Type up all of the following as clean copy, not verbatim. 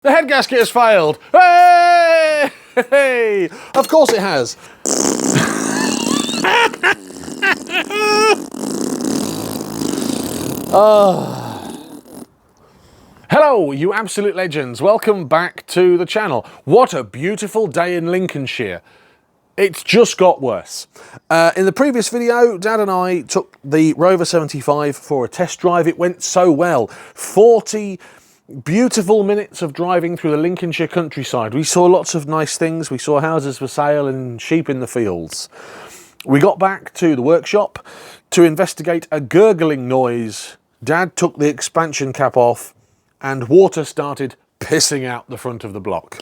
The head gasket has failed. Hey! Hey! Of course it has. Hello, you absolute legends. Welcome back to the channel. What a beautiful day in Lincolnshire. It's just got worse. In the previous video, Dad and I took the Rover 75 for a test drive. It went so well. 40 beautiful minutes of driving through the Lincolnshire countryside. We saw lots of nice things. We saw houses for sale and sheep in the fields. We got back to the workshop to investigate a gurgling noise. Dad took the expansion cap off and water started pissing out the front of the block.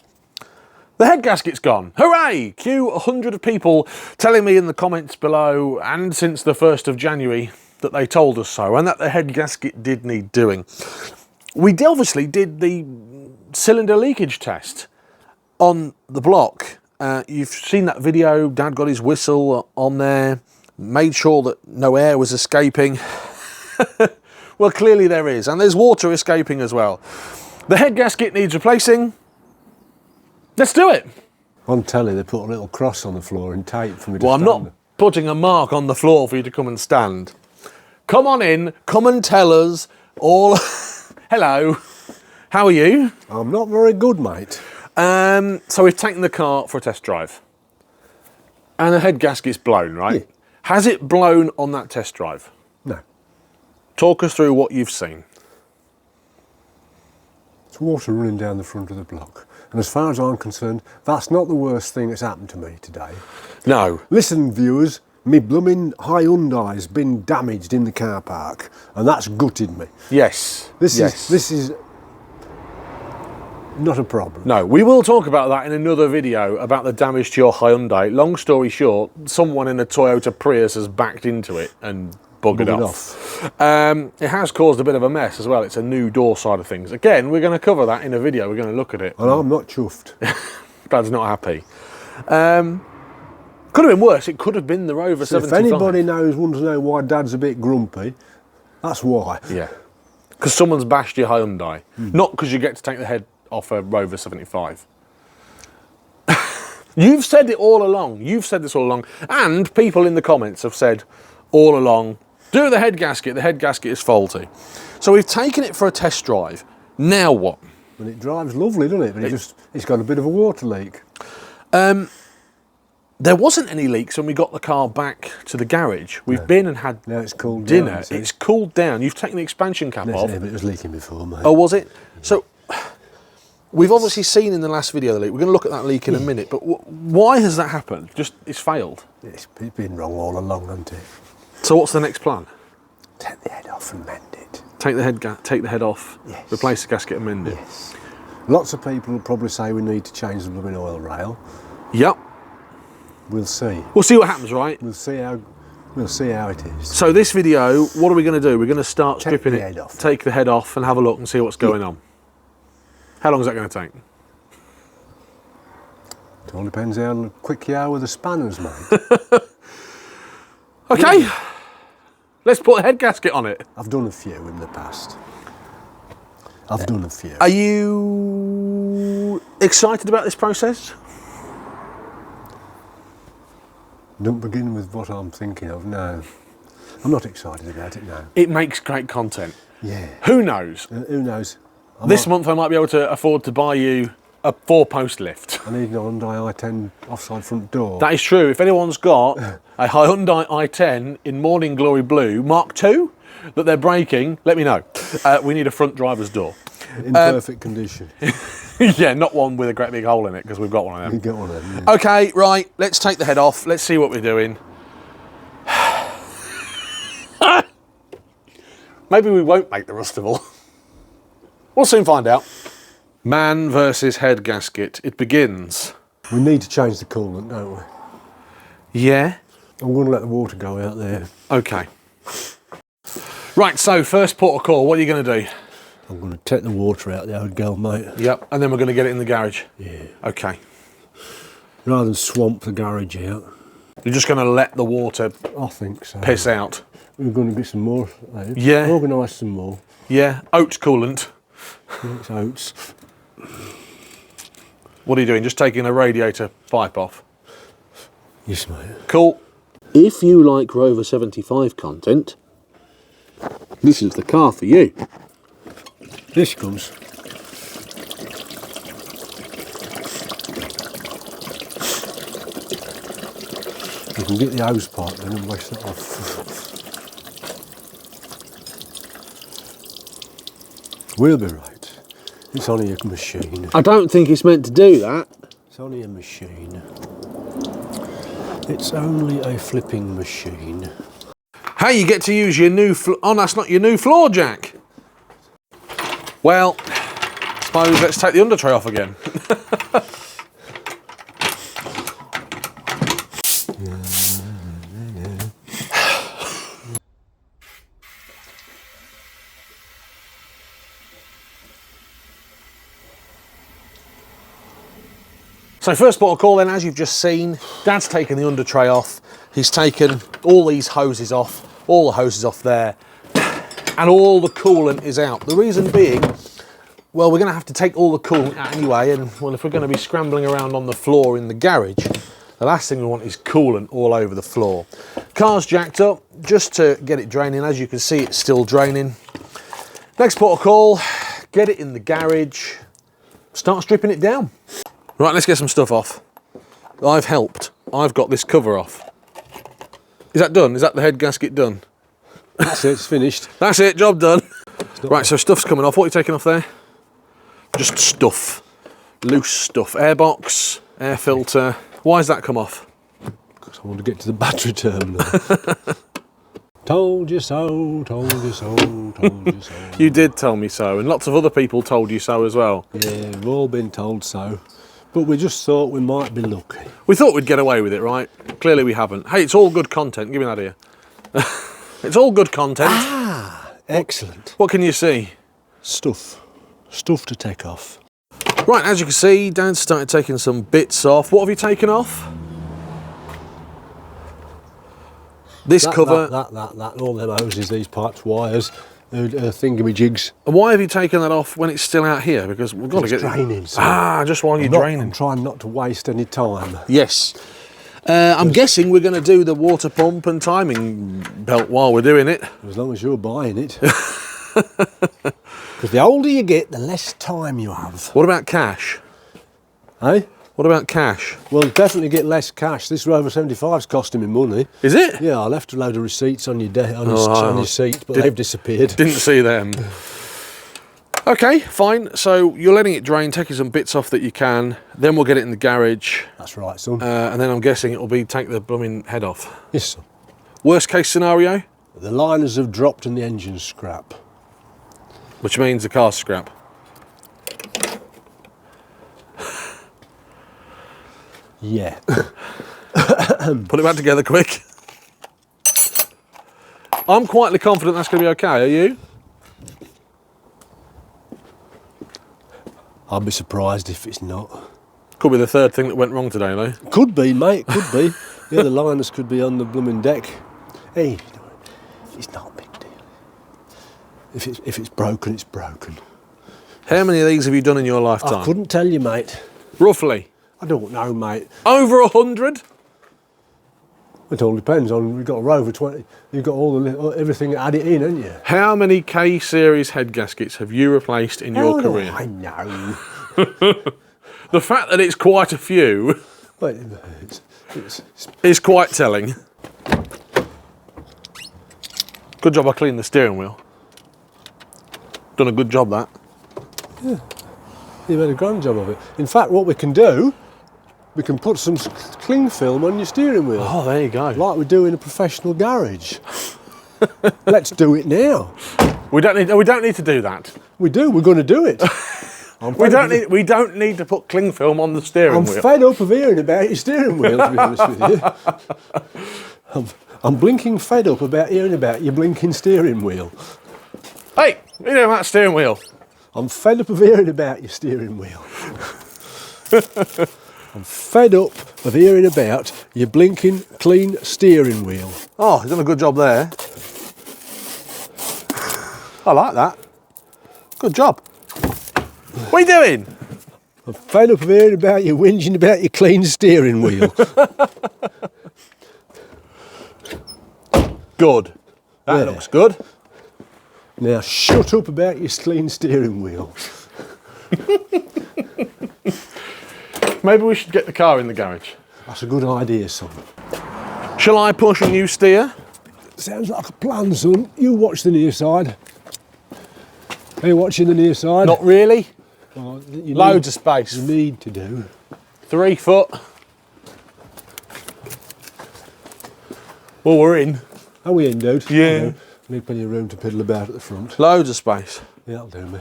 The head gasket's gone. Hooray! Cue 100 of people telling me in the comments below and since the 1st of January that they told us so and that the head gasket did need doing. We obviously did the cylinder leakage test on the block. You've seen that video. Dad got his whistle on there, made sure that no air was escaping. Well, clearly there is, and there's water escaping as well. The head gasket needs replacing. Let's do it. On telly, they put a little cross on the floor and tape for me to stand. Well, I'm not putting a mark on the floor for you to come and stand. Come on in, come and tell us all. Hello, how are you? I'm not very good, mate. So we've taken the car for a test drive. And the head gasket's blown, right? Yeah. Has it blown on that test drive? No. Talk us through what you've seen. It's water running down the front of the block. And as far as I'm concerned, that's not the worst thing that's happened to me today. No. Listen, viewers, me blooming Hyundai's been damaged in the car park, and that's gutted me. Yes. This is not a problem. No, we will talk about that in another video about the damage to your Hyundai. Long story short, someone in a Toyota Prius has backed into it and buggered off. It has caused a bit of a mess as well. It's a new door side of things. Again, we're going to cover that in a video. We're going to look at it. And I'm not chuffed. Dad's not happy. Could have been worse. It could have been the Rover 75. If anybody wants to know why Dad's a bit grumpy, that's why. Yeah. Because someone's bashed your Hyundai. Not because you get to take the head off a Rover 75. You've said it all along. You've said this all along. And people in the comments have said all along, do the head gasket. The head gasket is faulty. So we've taken it for a test drive. Now what? And it drives lovely, doesn't it? But it's got a bit of a water leak. There wasn't any leaks when we got the car back to the garage. We've been and had it's cooled dinner. Down, it's cooled down. You've taken the expansion cap off. Yeah, but it was leaking before, mate. Oh, was it? So we've obviously seen in the last video the leak. We're going to look at that leak in a minute. But why has that happened? Just it's failed. It's been wrong all along, hasn't it? So what's the next plan? Take the head off and mend it. Take the head off. Yes. Replace the gasket and mend it. Yes. Lots of people will probably say we need to change the blooming oil rail. Yep. We'll see. We'll see what happens, right? We'll see how it is. So this video, what are we going to do? We're going to start stripping it, head off. Take the head off and have a look and see what's going on. How long is that going to take? It all depends how quick you are with the spanners, mate. Okay. Let's put a head gasket on it. I've done a few in the past. I've done a few. Are you excited about this process? Don't begin with what I'm thinking of, no. I'm not excited about it now. It makes great content. Yeah. Who knows? Who knows? This month I might be able to afford to buy you a 4-post lift. I need an Hyundai i10 offside front door. That is true. If anyone's got a Hyundai i10 in Morning Glory Blue Mark II that they're breaking, let me know. We need a front driver's door. In perfect condition. Yeah, not one with a great big hole in it, because we've got one of them. You've got one of them, yeah. Okay, right, let's take the head off. Let's see what we're doing. Maybe we won't make the Rustival. We'll soon find out. Man versus head gasket. It begins. We need to change the coolant, don't we? Yeah. I'm going to let the water go out there. Okay. Right, so first port of call, what are you going to do? I'm going to take the water out the old girl, mate. Yep, and then we're going to get it in the garage? Yeah. Okay. Rather than swamp the garage out. You're just going to let the water I think so. Piss out? We're going to get some more. Yeah. Organise some more. Yeah, oat coolant. Yeah, it's oats. What are you doing? Just taking a radiator pipe off? Yes, mate. Cool. If you like Rover 75 content, this is the car for you. This comes. You can get the hose pipe then and wash that off. We'll be right. It's only a machine. I don't think it's meant to do that. It's only a machine. It's only a flipping machine. Hey, you get to use your new oh, that's not your new floor jack. Well, I suppose let's take the under tray off again. So first port of call then, as you've just seen, Dad's taken the under tray off. He's taken all these hoses off, all the hoses off there, and all the coolant is out. The reason being, well, we're going to have to take all the coolant out anyway, and well, if we're going to be scrambling around on the floor in the garage, the last thing we want is coolant all over the floor. Car's jacked up just to get it draining. As you can see, it's still draining. Next port of call, get it in the garage, start stripping it down. Right, let's get some stuff off. I've helped. I've got this cover off. Is that done? Is that the head gasket done? That's it, it's finished. That's it, job done. Right, so stuff's coming off. What are you taking off there? Just stuff. Loose stuff. Airbox, air filter. Why has that come off? Because I want to get to the battery terminal. Told you so, told you so, told you so. You did tell me so, and lots of other people told you so as well. Yeah, we've all been told so. But we just thought we might be lucky. We thought we'd get away with it, right? Clearly we haven't. Hey, it's all good content. Give me that here. It's all good content. Ah, excellent. What can you see? Stuff. Stuff to take off. Right, as you can see, Dan started taking some bits off. What have you taken off? This cover. That, all them hoses, these pipes, wires, thingamajigs. And why have you taken that off when it's still out here? Because we've got to get draining. So just while you're draining. I'm trying not to waste any time. Yes. I'm guessing we're going to do the water pump and timing belt while we're doing it. As long as you're buying it. Because the older you get, the less time you have. What about cash? Hey? What about cash? Well, definitely get less cash. This Rover 75's costing me money. Is it? Yeah, I left a load of receipts on your on your seat, but they've disappeared. Didn't see them. Okay, fine. So you're letting it drain, taking some bits off that you can. Then we'll get it in the garage. That's right, son. And then I'm guessing it'll be take the blooming head off. Yes, son. Worst case scenario? The liners have dropped and the engine's scrap. Which means the car's scrap. Yeah. Put it back together quick. I'm quietly confident that's going to be okay, are you? I'll be surprised if it's not. Could be the third thing that went wrong today, though. Could be, mate, could be. Yeah, the liners could be on the blooming deck. Hey, it's not a big deal. If it's broken, it's broken. How many of these have you done in your lifetime? I couldn't tell you, mate. Roughly? I don't know, mate. Over 100? It all depends on, we've got a Rover 20, you've got everything add it in, haven't you? How many K-series head gaskets have you replaced in your career? I know. The fact that it's quite a few is quite telling. Good job I cleaned the steering wheel. Done a good job, that. Yeah, you've had a grand job of it. In fact, what we can do, we can put some cling film on your steering wheel. Oh, there you go. Like we do in a professional garage. Let's do it now. We don't need to do that. We do, we're going to do it. We don't need to put cling film on the steering wheel. I'm fed up of hearing about your steering wheel, to be honest with you. I'm blinking fed up about hearing about your blinking steering wheel. Hey, you know about steering wheel? I'm fed up of hearing about your steering wheel. I'm fed up of hearing about your blinking clean steering wheel. Oh, you've done a good job there. I like that. Good job. What are you doing? I'm fed up of hearing about you whinging about your clean steering wheel. Good. That Yeah. looks good. Now shut up about your clean steering wheel. Maybe we should get the car in the garage. That's a good idea, son. Shall I push and you steer? Sounds like a plan, son. You watch the near side. Are you watching the near side? Not really. Oh, Loads of space. You need to do. 3 foot. Well, we're in. Are we in, dude? Yeah. Need plenty of room to piddle about at the front. Loads of space. Yeah, that'll do me.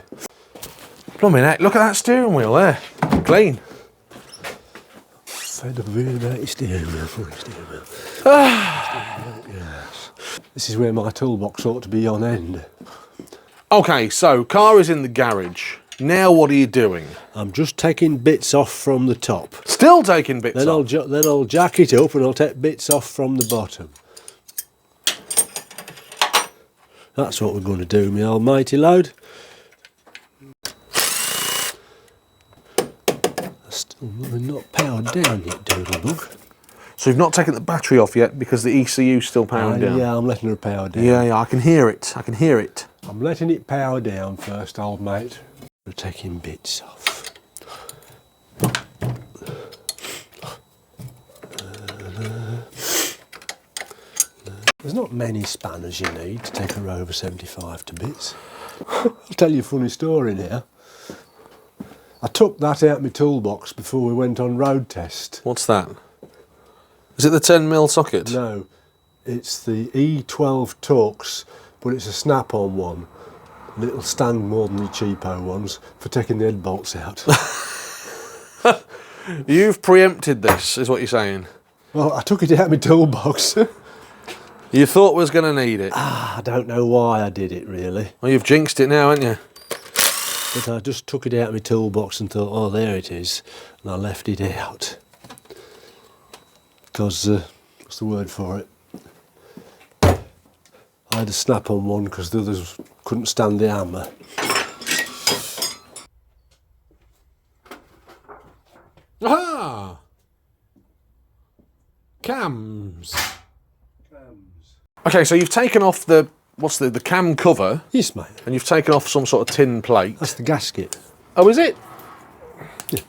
Blimey heck, look at that steering wheel there. Clean. Fed up of hearing about your steering wheel. Steering wheel. Yes. This is where my toolbox ought to be on end. Okay, so car is in the garage. Now what are you doing? I'm just taking bits off from the top. Still taking bits Then off? then I'll jack it up and I'll take bits off from the bottom. That's what we're going to do, my almighty load. Still not powered down yet, Doodlebug. So you've not taken the battery off yet because the ECU's still powering down? Yeah, I'm letting her power down. Yeah, I can hear it. I can hear it. I'm letting it power down first, old mate. We're taking bits off. There's not many spanners you need to take a Rover 75 to bits. I'll tell you a funny story now. I took that out of my toolbox before we went on road test. What's that? Is it the 10mm socket? No, it's the E12 Torx, but it's a snap-on one. And it'll stand more than the cheapo ones for taking the head bolts out. You've preempted this, is what you're saying. Well, I took it out of my toolbox. You thought we was going to need it. I don't know why I did it, really. Well, you've jinxed it now, haven't you? But I just took it out of my toolbox and thought, oh, there it is. And I left it out. Because, what's the word for it? I had a snap-on one because the others couldn't stand the hammer. Aha! Cams. Okay, so you've taken off the, what's the cam cover, Yes, mate. and you've taken off some sort of tin plate. That's the gasket. Oh, is it? Yeah.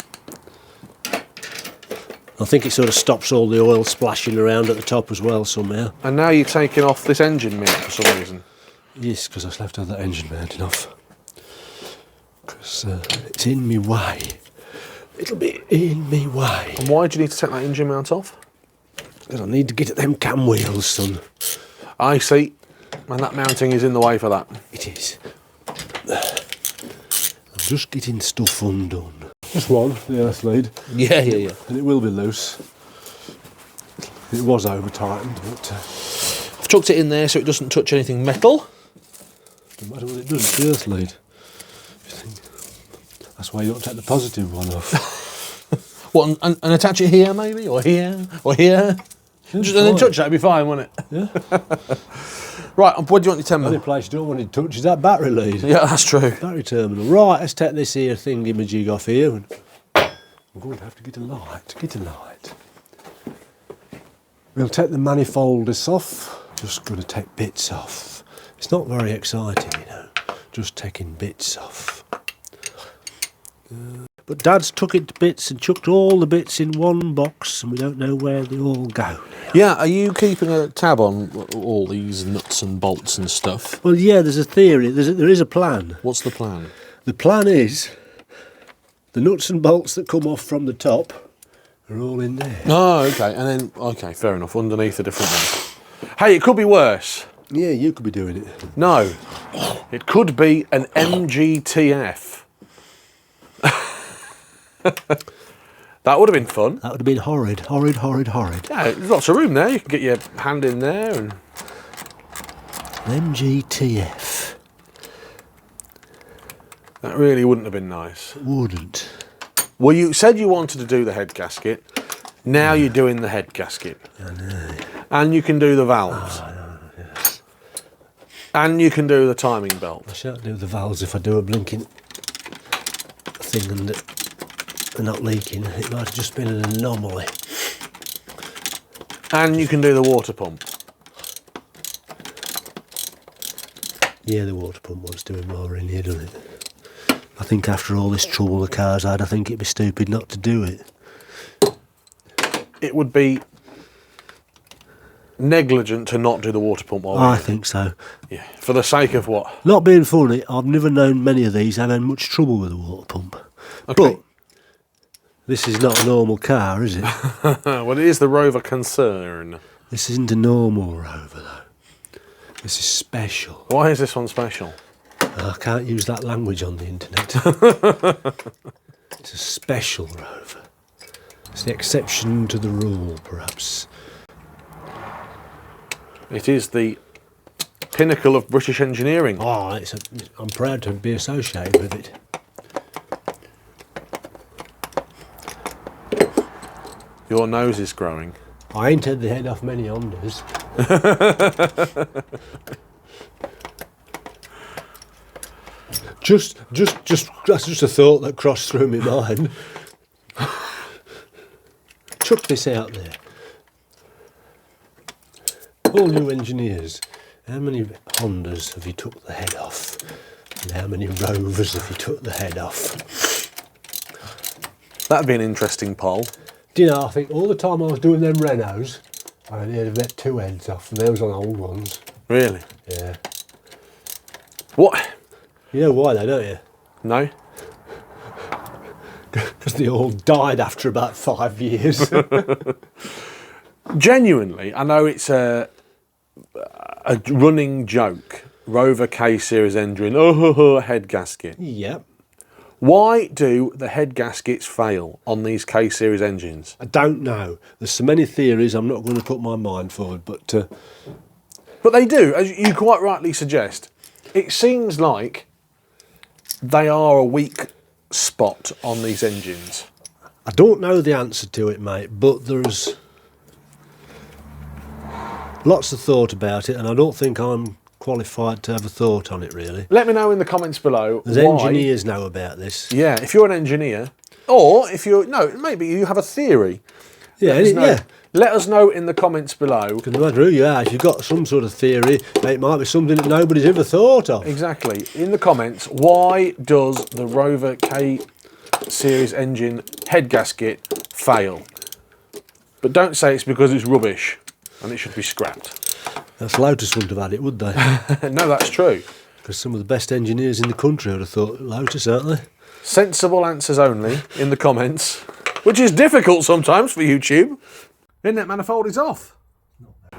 I think it sort of stops all the oil splashing around at the top as well somehow. And now you're taking off this engine mount for some reason. Yes, because I left that engine mounting off. Because it's in me way. It'll be in me way. And why do you need to take that engine mount off? Because I need to get at them cam wheels, son. I see. And that mounting is in the way for that. It is. I'm just getting stuff undone. Just one, the earth lead. Yeah. And it will be loose. It was over tightened, but I've tucked it in there so it doesn't touch anything metal. no matter what it does, it's the earth lead. That's why you don't take the positive one off. What, and attach it here maybe? Or here? Or here? Just, and then touch that, it'd be fine, wouldn't it? Yeah. Right, what do you want your The only 10mm? place you don't want it to touch is that battery lead. Yeah, that's true. Battery terminal. Right, let's take this here thingy-majig off here. And I'm going to have to get a light. We'll take the manifolders off. Just going to take bits off. It's not very exciting, you know. Just taking bits off. But Dad's took it to bits and chucked all the bits in one box, and we don't know where they all go now. Yeah, are you keeping a tab on all these nuts and bolts and stuff? Well, yeah, there's a theory. There is a plan. What's the plan? The plan is the nuts and bolts that come off from the top are all in there. Oh, okay, and then, okay, fair enough, underneath a different one. Hey, it could be worse. Yeah, you could be doing it. No, it could be an MGTF. That would have been fun. That would have been horrid. Yeah, there's lots of room there. You can get your hand in there and... MGTF. That really wouldn't have been nice. Wouldn't. Well, you said you wanted to do the head gasket. Now you're doing the head gasket. I know. And you can do the valves. Yes. And you can do the timing belt. I shan't do the valves if I do a blinking thing and they're not leaking. It might have just been an anomaly. And you can do the water pump. Yeah, the water pump wants doing more in here, doesn't it? I think after all this trouble the car's had, I think it'd be stupid not to do it. It would be negligent to not do the water pump while I think so. Yeah. For the sake of what? Not being funny, I've never known many of these have had much trouble with the water pump. Okay. But this is not a normal car, is it? Well, it is the Rover concern. This isn't a normal Rover, though. This is special. Why is this one special? I can't use that language on the internet. It's a special Rover. It's the exception to the rule, perhaps. It is the pinnacle of British engineering. Oh, I'm proud to be associated with it. Your nose is growing. I ain't had the head off many Hondas. That's just a thought that crossed through my mind. Chuck this out there. All you engineers, how many Hondas have you took the head off? And how many Rovers have you took the head off? That'd be an interesting poll. Do you know, I think all the time I was doing them Renaults, I only had about 2 heads off, and they was on old ones. Really? Yeah. What? You know why though, don't you? No? Because they all died after about 5 years. Genuinely, I know it's a running joke. Rover K series engine, head gasket. Yep. Why do the head gaskets fail on these K series engines? I don't know. There's so many theories, I'm not going to put my mind forward, but they do, as you quite rightly suggest. It seems like they are a weak spot on these engines. I don't know the answer to it, mate, but there's lots of thought about it, and I don't think I'm qualified to have a thought on it, really. Let me know in the comments below. There's engineers know about this. Yeah, if you're an engineer, or if you're, no, maybe you have a theory. Yeah, Let us know in the comments below. Because no matter who you are, if you've got some sort of theory, it might be something that nobody's ever thought of. Exactly. In the comments, why does the Rover K series engine head gasket fail? But don't say it's because it's rubbish and it should be scrapped. That's Lotus wouldn't have had it, would they? No, that's true. Because some of the best engineers in the country would have thought Lotus, aren't they? Sensible answers only in the comments, which is difficult sometimes for YouTube. Internet manifold is off.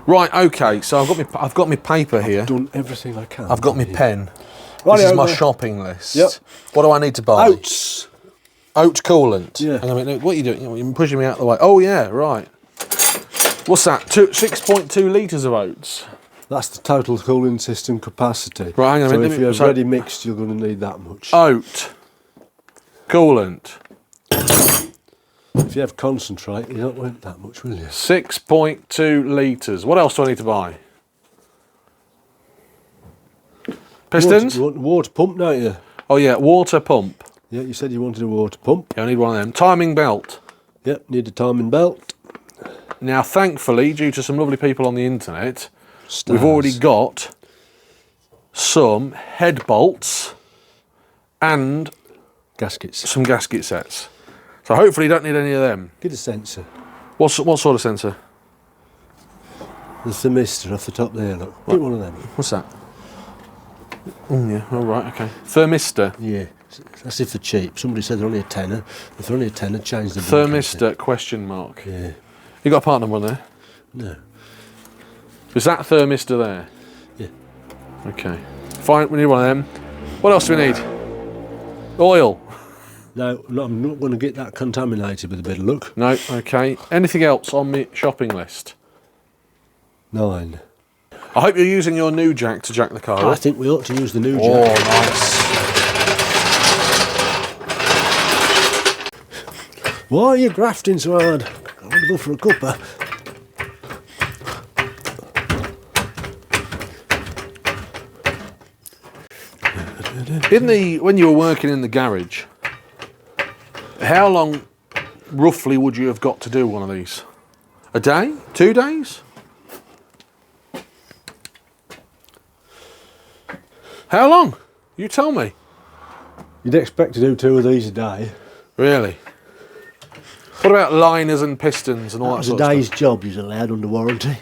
Right, okay, so I've got my paper here. I've done everything I can. I've got my pen. Right, this is my shopping list. Yep. What do I need to buy? Oats. Oat coolant. Yeah. Hang on a minute, what are you doing? You're pushing me out of the way. Oh yeah, right. What's that? 6.2 litres of oats. That's the total cooling system capacity. Right, hang on a so minute. if you have ready mixed, you're going to need that much. Oat coolant. If you have concentrate, you don't want that much, will you? 6.2 litres. What else do I need to buy? Pistons? You want a water pump, don't you? Oh yeah, water pump. Yeah, you said you wanted a water pump. Yeah, I need one of them. Timing belt. Yep, need a timing belt. Now, thankfully, due to some lovely people on the internet, Stars. we've already got some head bolts and Gaskets. some gasket sets. So hopefully you don't need any of them. Get a sensor. What sort of sensor? The thermistor off the top there, look. Get one of them. What's that? Oh yeah, all right, okay. Thermistor. Yeah, that's if they're cheap. Somebody said they're only a tenner. If they're only a tenner, change the Thermistor, question mark. Yeah. You got a part number on there? No. Is that thermistor there? Yeah. Okay. Fine, we need one of them. What else do we need? Oil. No, I'm not going to get that contaminated with a bit of luck. No, okay. Anything else on my shopping list? 9. I hope you're using your new jack to jack the car I up. think we ought to use the new jack. Oh, nice. Why are you grafting so hard? I want to go for a cuppa. When you were working in the garage, how long roughly would you have got to do one of these? A day? 2 days? How long? You tell me. You'd expect to do 2 of these a day. Really? What about liners and pistons and all that That was a sort of day's stuff? job you're allowed under warranty.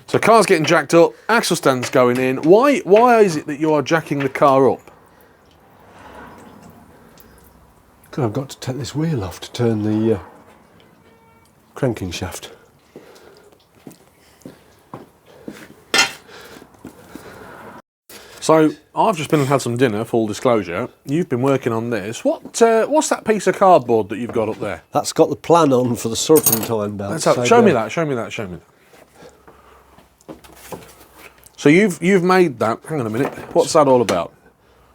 So car's getting jacked up, axle stand's going in. Why is it that you are jacking the car up? Because I've got to take this wheel off to turn the cranking shaft. So I've just been and had some dinner, full disclosure. You've been working on this. What's that piece of cardboard that you've got up there? That's got the plan on for the serpentine belt. Let's have, show me that, show me that, show me that. So you've made that, hang on a minute, what's that all about?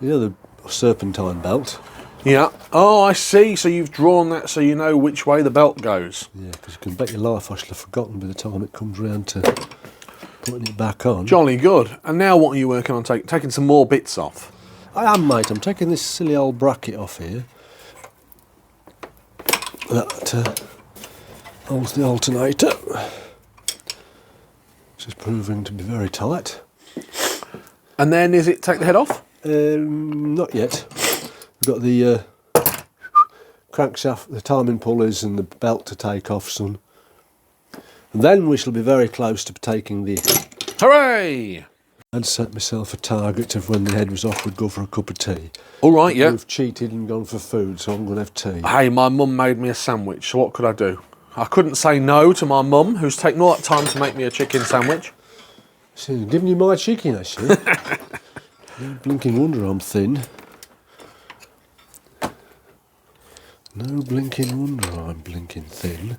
You know the serpentine belt? Yeah, oh I see, so you've drawn that so you know which way the belt goes. Yeah, because you can bet your life I shall have forgotten by the time it comes round to putting it back on. Jolly good. And now what are you working on, taking some more bits off? I am, mate. I'm taking this silly old bracket off here. That holds the alternator, which is proving to be very tight. And then is it take the head off? Not yet. We've got the crankshaft, the timing pulleys and the belt to take off soon. And then we shall be very close to taking the... Hooray! I'd set myself a target of when the head was off, we'd go for a cup of tea. All right, yeah. We've cheated and gone for food, so I'm going to have tea. Hey, my mum made me a sandwich, so what could I do? I couldn't say no to my mum, who's taken all that time to make me a chicken sandwich. She's giving you my chicken, has she? No blinking wonder I'm thin. No blinking wonder I'm blinking thin.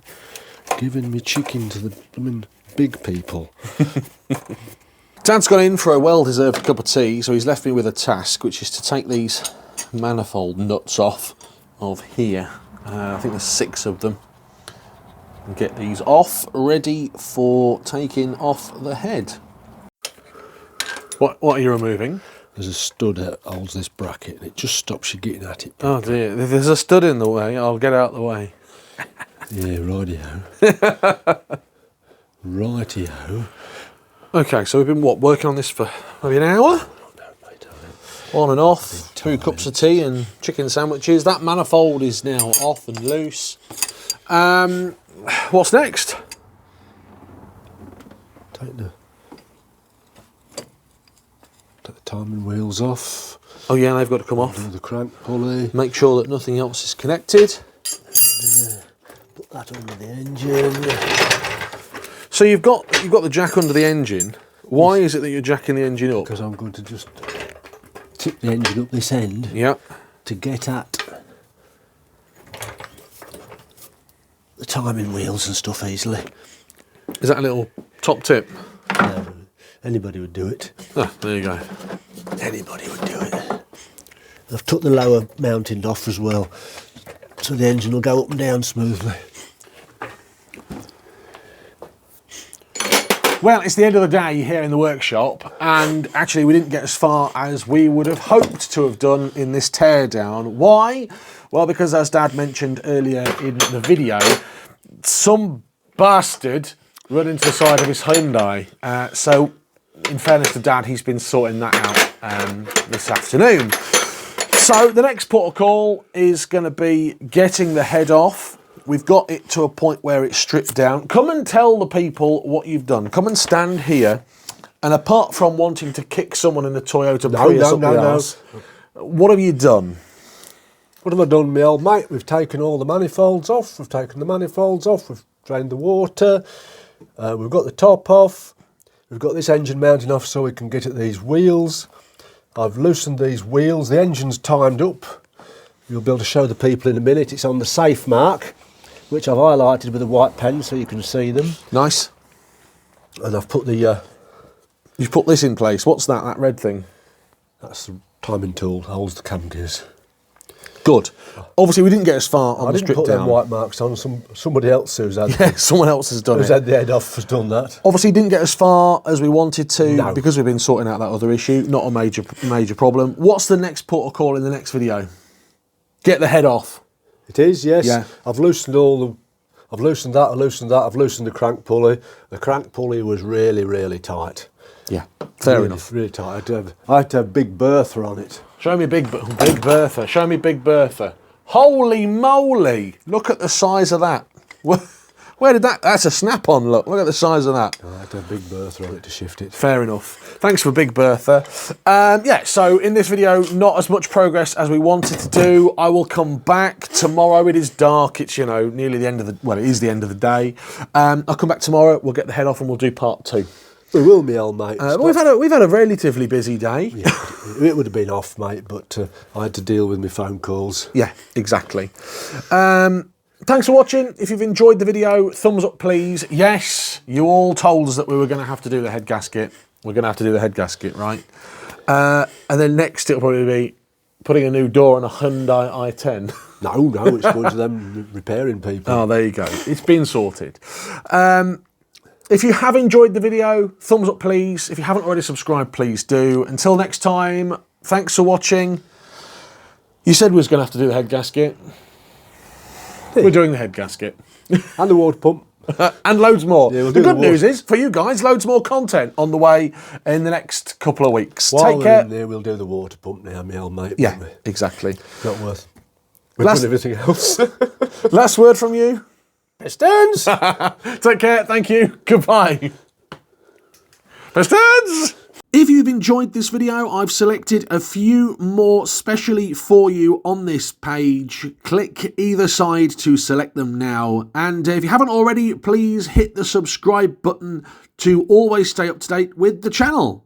Giving me chicken to the big people. Dad's gone in for a well-deserved cup of tea, so he's left me with a task, which is to take these manifold nuts off of here. I think there's 6 of them. And get these off, ready for taking off the head. What are you removing? There's a stud that holds this bracket and it just stops you getting at it. Oh dear, if there's a stud in the way, I'll get out of the way. Yeah, rightio. Rightio. Okay, so we've been, working on this for maybe an hour? On and off, 2 cups of tea and chicken sandwiches. That manifold is now off and loose. What's next? Take the timing wheels off. Oh yeah, they've got to come off. Do the crank pulley. Make sure that nothing else is connected. Put that under the engine. So you've got the jack under the engine. Why is it that you're jacking the engine up? Because I'm going to just tip the engine up this end. Yeah. To get at the timing wheels and stuff easily. Is that a little top tip? No, anybody would do it. Ah, there you go. Anybody would do it. I've took the lower mounting off as well, so the engine will go up and down smoothly. Well, it's the end of the day here in the workshop, and actually we didn't get as far as we would have hoped to have done in this teardown. Why? Well, because as Dad mentioned earlier in the video, some bastard run into the side of his Hyundai. So, in fairness to Dad, he's been sorting that out this afternoon. So the next port of call is going to be getting the head off. We've got it to a point where it's stripped down. Come and tell the people what you've done. Come and stand here. And apart from wanting to kick someone in the Toyota Prius up the arse, what have you done? What have I done, my old mate? We've taken all the manifolds off. We've taken the manifolds off. We've drained the water. We've got the top off. We've got this engine mounting off so we can get at these wheels. I've loosened these wheels. The engine's timed up. You'll be able to show the people in a minute. It's on the safe mark, which I've highlighted with a white pen so you can see them. Nice. And I've put the... You've put this in place. What's that red thing? That's the timing tool, holds the cam gears. Good. Obviously, we didn't get as far on I the didn't strip put them down. white marks on. Somebody else who's had, Yeah, someone else has done who's it. had the head off has done that. Obviously, didn't get as far as we wanted to No. because we've been sorting out that other issue. Not a major problem. What's the next port of call in the next video? Get the head off. It is, yes. Yeah. I've loosened I've loosened that, I've loosened that, I've loosened the crank pulley. The crank pulley was really, really tight. Yeah, fair Really, enough. really tight. I had to have Big Bertha on it. Show me Big Bertha. Show me Big Bertha. Holy moly! Look at the size of that. Where did that? That's a snap-on. Look at the size of that. I had to have Big Bertha on it to shift it. Fair enough. Thanks for Big Bertha. Yeah, so in this video, not as much progress as we wanted to do. I will come back tomorrow. It is dark. It's, you know, nearly the end of the, well, it is the end of the day. I'll come back tomorrow. We'll get the head off and we'll do part 2. We will, me old mate. We've had a relatively busy day. Yeah, it would have been off, mate, but I had to deal with my phone calls. Yeah, exactly. Thanks for watching. If you've enjoyed the video, thumbs up please. Yes, you all told us that we were going to have to do the head gasket. We're going to have to do the head gasket, right? And then next it'll probably be putting a new door on a Hyundai i10. No, it's going to them repairing people. Oh, there you go. It's been sorted. If you have enjoyed the video, thumbs up please. If you haven't already subscribed, please do. Until next time, thanks for watching. You said we was going to have to do the head gasket. We're doing the head gasket. And the water pump. And loads more. Yeah, we'll the do good the news is, for you guys, loads more content on the way in the next couple of weeks. While Take we're care. in there, we'll do the water pump now, me old mate. Yeah, won't we? exactly. Not worth. We've Last- done everything else. Last word from you. Pistons! Take care. Thank you. Goodbye. Pistons! If you've enjoyed this video, I've selected a few more specially for you on this page. Click either side to select them now. And if you haven't already, please hit the subscribe button to always stay up to date with the channel.